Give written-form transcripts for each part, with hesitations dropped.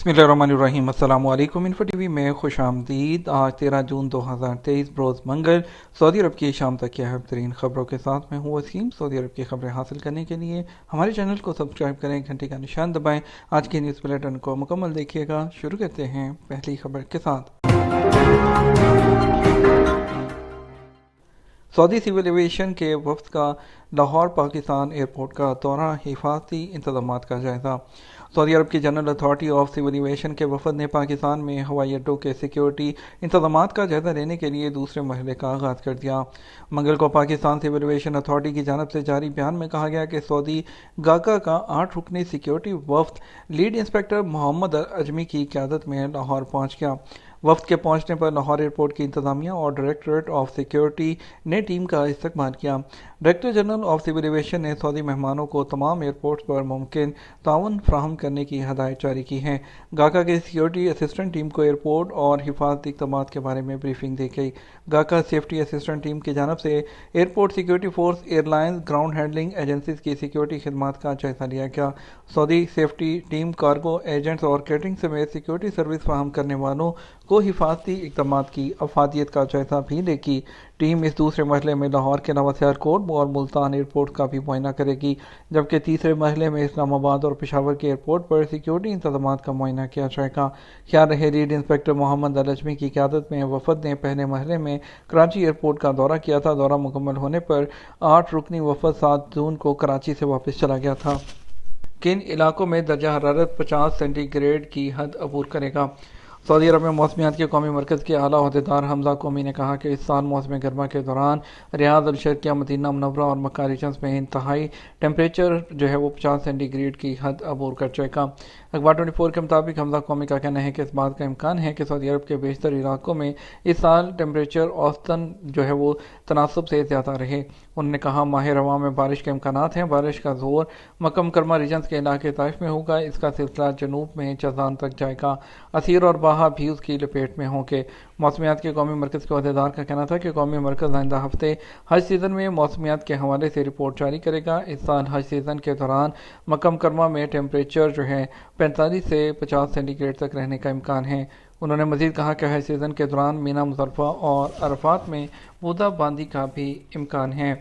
बिस्मिल्लाहिर्रहमानिर्रहीम। अस्सलाम वालेकुम। इन्फो टीवी में खुश आमदीद। आज 13 जून 2023 रोज़ मंगल सऊदी अरब की शाम तक की अहम तरीन खबरों के साथ मैं हूँ वसीम। सऊदी अरब की खबरें हासिल करने के लिए हमारे चैनल को सब्सक्राइब करें, घंटे का निशान दबाएं। आज के न्यूज़ बुलेटिन को मुकम्मल देखिएगा। शुरू करते हैं पहली खबर के साथ। सऊदी सिविल एविएशन के वफ्द का लाहौर पाकिस्तान एयरपोर्ट का दौरा, हिफाजती इंतजामात का जायजा। सऊदी अरब की general authority of civil aviation के वफद ने पाकिस्तान में हवाई अड्डों के सिक्योरिटी इंतजामात का जायजा लेने के लिए दूसरे मरहले का आगाज़ कर दिया। मंगल को पाकिस्तान सिविल एविएशन अथॉरिटी की जानब से जारी बयान में कहा गया कि सऊदी गाका का 8 रुकनी सिक्योरिटी वफ्द लीड इंस्पेक्टर मोहम्मद अजमी की क़यादत में लाहौर पहुँच गया। वफ्द के पहुंचने पर लाहौर एयरपोर्ट की इंतजामिया और डायरेक्टरेट ऑफ सिक्योरिटी ने टीम का इस्तकबाल किया। Director general of civil aviation ने सऊदी मेहमानों को तमाम एयरपोर्ट्स पर मुमकिन ताउन फ्राहम करने की हदायत जारी की है। गाका के सिक्योरिटी असिस्टेंट टीम को एयरपोर्ट और हिफाजती इक़दामात के बारे में ब्रीफिंग दी गई। गाका सेफ्टी असिस्टेंट टीम की जानब से airport security force, airlines, ground handling agencies की सिक्योरिटी खिदमात का जायजा लिया गया। Saudi safety team cargo agents और कैटरिंग समेत सिक्योरिटी सर्विस फराहम करने वालों को हिफाजती इक़दामात की अफादियत का जायजा भी लेगी। टीम इस दूसरे मरहले में लाहौर के अलावा सियालकोट और मुल्तान एयरपोर्ट का भी मुआयना करेगी, जबकि तीसरे मरहले में इस्लामाबाद और पेशावर के एयरपोर्ट पर सिक्योरिटी इंतजामात का मुआयना किया जाएगा। ख्याल रहे लीड इंस्पेक्टर मोहम्मद अल-अजमी की क़यादत में वफद ने पहले मरहले में कराची एयरपोर्ट का दौरा किया था। दौरा मुकम्मल होने पर 8 रुकनी वफद 7 जून को कराची से वापस चला गया था। किन इलाकों में दर्जा हरारत 50 सेंटीग्रेड की हद अबूर करेगा? सऊदी अरब में मौसमियात के कौमी मरकज़ के आला अहदेदार हमजा कौमी ने कहा कि इस साल मौसम गर्मा के दौरान रियाद, अल-शर्किया, मदीना मुनव्वरा और मक्का रीजन्स में इंतहाई टेम्परेचर वो 50 सेंटीग्रेड की हद अबूर कर जाएगा। अखबार 24 के मुताबिक हमजा कौमी का कहना है कि इस बात का इम्कान है कि सऊदी अरब के बेशतर इलाकों में इस साल टेम्परेचर औसतन वो तनासब से ज़्यादा रहे। उन्होंने कहा माह रवा में बारिश के इम्कानात हैं। बारिश का जोर मक्का मुकरमा रीजन्स के इलाके ताइफ में होगा। इसका सिलसिला जनूब में जज़ान तक जाएगा। असीर और बाहा भी उसकी लपेट में होंगे। मौसमियात के कौमी मरकज़ के अहदेदार का कहना था कि कौमी मरकज़ आइंदा हफ्ते हज सीज़न में मौसमियात के हवाले से रिपोर्ट जारी करेगा। इस साल हज सीज़न के दौरान मक्का मुकरमा में टेम्परेचर 45 से 50 सेंटीग्रेड तक रहने का इम्कान है। उन्होंने मज़ीद कहा कि हज सीज़न के दौरान मीना, मुज़दलिफ़ा और अरफात में बूंदाबांदी का भी इम्कान है।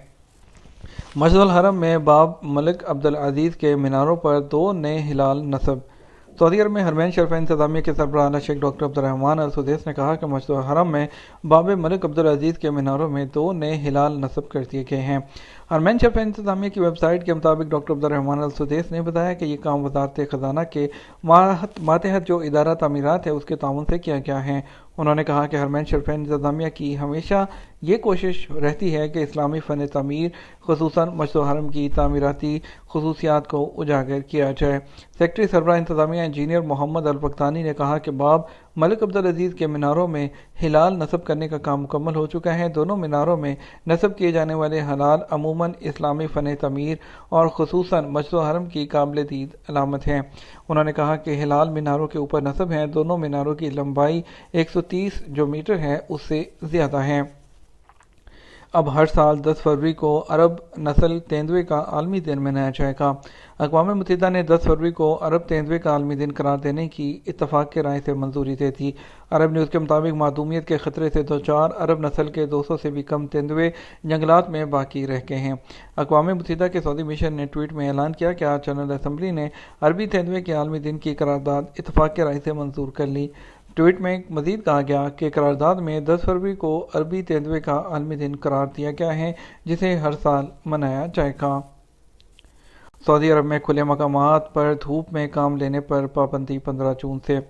मस्जिदुल हरम में बाब मलिक अब्दुल अजीज़ के मीनारों पर 2 नए हिलाल नस्ब। सऊदी अरब में हरमैन शरीफ इंतजामिया के सरबराह शेख डॉक्टर अब्दुर्रहमान अल सुदैस ने कहा कि मस्जिद हरम में बाब मलिक अब्दुल अजीज़ के मीनारों में 2 नए हिलाल नस्ब कर दिए गए हैं। हरमैन शरीफ इंतजामिया की वेबसाइट के मुताबिक डॉक्टर अब्दुर्रहमान अल सुदैस ने बताया कि ये काम वजारत ख़जाना के मातहत जो इदारा तामीरात है उसके ताउन से किया गया है। उन्होंने कहा कि हरमैन शरीफ इंतजामिया की हमेशा ये कोशिश रहती है कि इस्लामी फ़न तामीर ख़ुसूसन मस्जिद हरम की तामीराती खसूसियात को उजागर किया जाए। सेक्रेटरी सरबराह इंतजामिया इंजीनियर मोहम्मद अल बख्तानी ने कहा कि बाब मलिक अब्दुल अजीज़ के मीनारों में हिलाल नस्ब करने का काम मुकम्मल हो चुका है। दोनों मीनारों में नस्ब किए जाने वाले हिलाल अमूमन इस्लामी फ़न तमीर और ख़ुसूसन मस्जिद हरम की काबिल दीद अलामत हैं। उन्होंने कहा कि हिलाल मीनारों के ऊपर नस्ब हैं। दोनों मीनारों की लंबाई 130 जो मीटर है उससे ज़्यादा है। अब हर साल 10 फरवरी को अरब नस्ल तेंदुए का आलमी दिन मनाया जाएगा। अक़वाम मुत्तहिदा ने 10 फरवरी को अरब तेंदुए का आलमी दिन करार देने की इत्तफ़ाक़ के राय से मंजूरी दे दी। अरब न्यूज़ के मुताबिक मादूमियत के ख़तरे से 2-4 अरब नस्ल के 200 से भी कम तेंदुए जंगलात में बाकी रह गए हैं। अक़वाम मुत्तहिदा के सऊदी मिशन ने ट्वीट में ऐलान किया कि आज जनरल असम्बली ने अरबी तेंदुए के आलमी दिन की करारदाद इत्तफ़ाक़ के राय से मंजूर कर ली। ट्वीट में मज़ीद कहा गया कि करारदाद में 10 फरवरी को अरबी तेंदुए का आलमी दिन करार दिया गया है, जिसे हर साल मनाया जाएगा। सऊदी अरब में खुले मकामात पर धूप में काम लेने पर पाबंदी 15 जून से।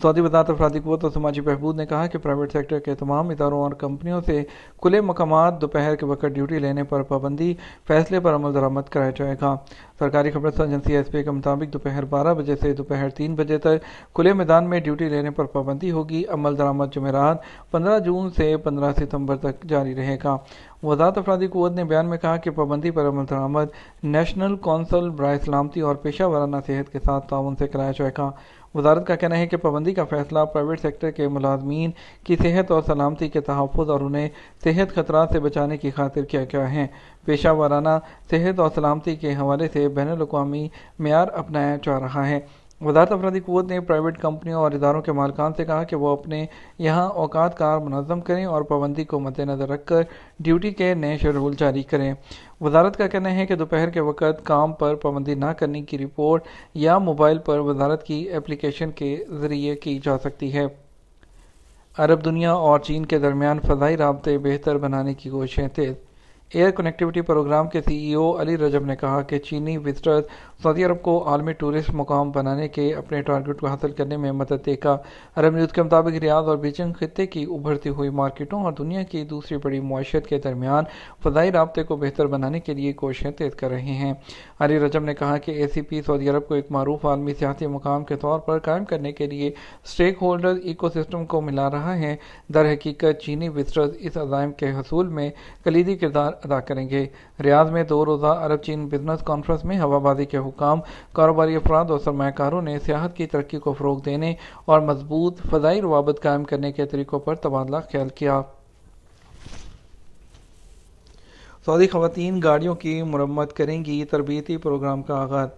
सऊदी वज़ारत अफरादी क़ुव्वत और समाजी बहबूद ने कहा कि प्राइवेट सेक्टर के तमाम इदारों और कंपनियों से खुले मकामात दोपहर के वक्त ड्यूटी लेने पर पाबंदी फैसले पर अमल दरामद कराया जाएगा। सरकारी खबर एजेंसी एसपी के मुताबिक दोपहर 12 बजे से दोपहर 3 बजे तक खुले मैदान में ड्यूटी लेने पर पाबंदी होगी। अमल दरामद जुमेरात 15 जून से 15 सितंबर तक जारी रहेगा। वज़ारत अफरादी क़ुव्वत ने बयान में कहा कि पाबंदी पर अमल दरामद नेशनल कौंसल बराए सलामती और पेशा वाराना सेहत के साथ ताउन से कराया जाएगा। वज़ारत का कहना है कि पाबंदी का फैसला प्राइवेट सेक्टर के मुलाजमीन की सेहत और सलामती के तहफ़्फ़ुज़ और उन्हें सेहत खतरात से बचाने की खातिर किया गया है। पेशा वाराना सेहत और सलामती के हवाले से बैनुल अक़वामी मेयार अपनाया जा रहा है। वजारत अफरादी क़ुव्वत ने प्राइवेट कंपनियों और इदारों के मालिकान से कहा कि वो अपने यहाँ औकात कार मुनज़्ज़म करें और पाबंदी को मद्देनज़र रखकर ड्यूटी के नए शेड्यूल जारी करें। वजारत का कहना है कि दोपहर के वक़्त काम पर पाबंदी न करने की रिपोर्ट या मोबाइल पर वजारत की एप्लीकेशन के ज़रिए की जा सकती है। अरब दुनिया और चीन के दरमियान फ़ज़ाई राब्ते बेहतर बनाने की कोशिशें तेज़। एयर कनेक्टिविटी प्रोग्राम के सीईओ अली रजब ने कहा कि चीनी विजिटर्स सऊदी अरब को आलमी टूरिस्ट मुकाम बनाने के अपने टारगेट को हासिल करने में मदद देगा। अरब न्यूज़ के मुताबिक रियाद और बीजिंग खित्ते की उभरती हुई मार्केटों और दुनिया की दूसरी बड़ी मुआशरत के दरमियान फ़ज़ाई राब्ते को बेहतर बनाने के लिए कोशिशें तेज़ कर रहे हैं। अली रजब ने कहा कि ACP सऊदी अरब को एक मारूफ आलमी सियासी मुकाम के तौर पर कायम करने के लिए स्टेक होल्डर इको सिस्टम को मिला रहा है। दर हकीकत चीनी विजिटर्स इस अज़ाइम के हसूल में कलीदी किरदार अदा करेंगे। रियाद में 2 रोज़ा अरब चीन बिजनेस कॉन्फ्रेंस में हवाबाजी के हुकाम, कारोबारी अफराद और सरमायाकारों ने सियाहत की तरक्की को फ़रोग़ देने और मजबूत फ़ज़ाई रवाबत कायम करने के तरीक़ों पर तबादला ख्याल किया। सऊदी ख़वातीन गाड़ियों की मरम्मत करेंगी, तरबियती प्रोग्राम का आगाज़।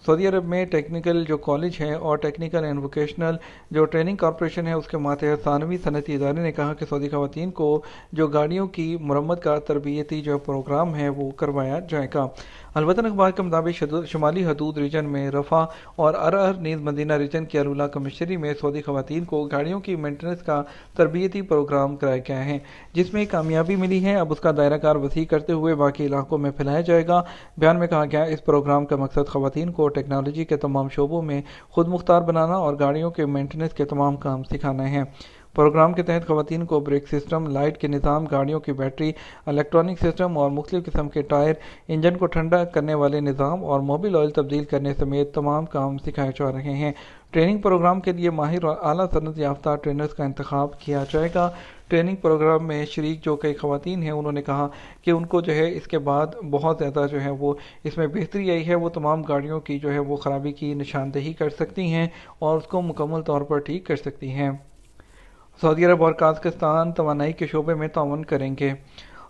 सऊदी अरब में टेक्निकल जो कॉलेज है और टेक्निकल एंड वोकेशनल जो ट्रेनिंग कॉरपोरेशन है उसके मातहत सानवी सनती इदारे ने कहा कि सऊदी ख़वातीन को जो गाड़ियों की मरम्मत का तरबियती जो प्रोग्राम है वो करवाया जाएगा। अलवतन अखबार के मुताबिक शुमाली हदूद रीजन में रफ़ा और अरअर नीज़ मदीना रीजन की अरुला कमिश्नरी में सऊदी ख़वातीन को गाड़ियों की मेंटेनेंस का तरबियती प्रोग्राम कराया गया है, जिसमें कामयाबी मिली है। अब उसका दायरा कार वसी करते हुए बाकी इलाकों में फैलाया जाएगा। बयान में कहा गया इस प्रोग्राम का मकसद ख़वातीन को टेक्नोलॉजी के तमाम शोबों में खुद मुख्तार बनाना और गाड़ियों के मेंटेनेंस के तमाम काम सिखाना है। प्रोग्राम के तहत ख़वातीन को ब्रेक सिस्टम, लाइट के निज़ाम, गाड़ियों की बैटरी, इलेक्ट्रॉनिक सिस्टम और मुख्तलिफ किस्म के टायर, इंजन को ठंडा करने वाले निज़ाम और मोबिल ऑयल तब्दील करने समेत तमाम काम सिखाए जा रहे हैं। ट्रेनिंग प्रोग्राम के लिए माहिर और आला सनत याफ्ता ट्रेनर्स का इंतखाब किया जाएगा। ट्रेनिंग प्रोग्राम में शरीक जो कई ख़वातीन हैं उन्होंने कहा कि उनको जो है इसके बाद बहुत ज़्यादा जो है वो इसमें बेहतरी आई है। वो तमाम गाड़ियों की जो है वो ख़राबी की निशानदेही कर सकती हैं और उसको मुकम्मल तौर पर ठीक कर सकती हैं। सऊदी अरब और काज़ाकिस्तान तवानाई के शोबे में ताउन करेंगे।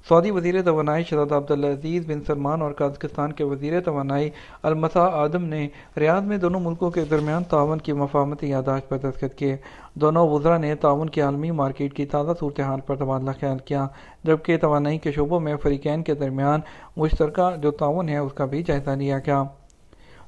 सऊदी वज़ीर तवानाई शहज़ादा अब्दुल-अज़ीज़ बिन सलमान और काज़ाकिस्तान के वज़ीर तवानाई अल-मसा आदम ने रियाद में दोनों मुल्कों के दरमियान ताउन की मफ़ाहमती याददाश्त पर दस्तखत किए। दोनों वज़रा ने ताउन की आलमी मार्केट की ताज़ा सूरत हाल पर तबादला ख्याल किया, जबकि तवानाई के शोबों में फ़रीक़ैन के दरमियान मुश्तरका जो ताउन है उसका भी जायज़ा लिया गया।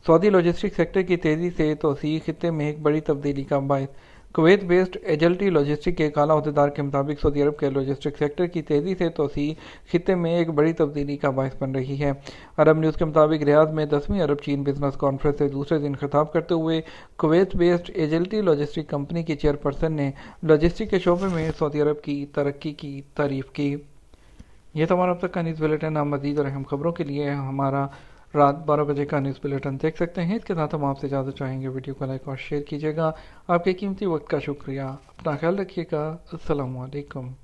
सऊदी लॉजिस्टिक सेक्टर की तेज़ी से तोसी खित्ते में एक बड़ी तब्दीली का बायस। कुवैत बेस्ड एजल्टी लॉजिस्टिक के एक आला अहदेदार के मुताबिक सऊदी अरब के लॉजिस्टिक सेक्टर की तेज़ी से तोसी खित्ते में एक बड़ी तब्दीली का बायस बन रही है। अरब न्यूज़ के मुताबिक रियाद में 10वीं अरब चीन बिजनेस कॉन्फ्रेंस से दूसरे दिन खिताब करते हुए कुवैत बेस्ड एजल्टी लॉजिस्टिक कंपनी की चेयरपर्सन ने लॉजिस्टिक के शोबे में सऊदी अरब की तरक्की की तारीफ़ की। यह तो हमारा अब तक का न्यूज़ बुलेटिन। आप मज़ीद और अहम खबरों के लिए हमारा रात 12 बजे का न्यूज़ बुलेटिन देख सकते हैं। इसके साथ हम आपसे इजाज़त चाहेंगे। वीडियो को लाइक और शेयर कीजिएगा। आपके कीमती वक्त का शुक्रिया। अपना ख्याल रखिएगा। अस्सलामु अलैकुम।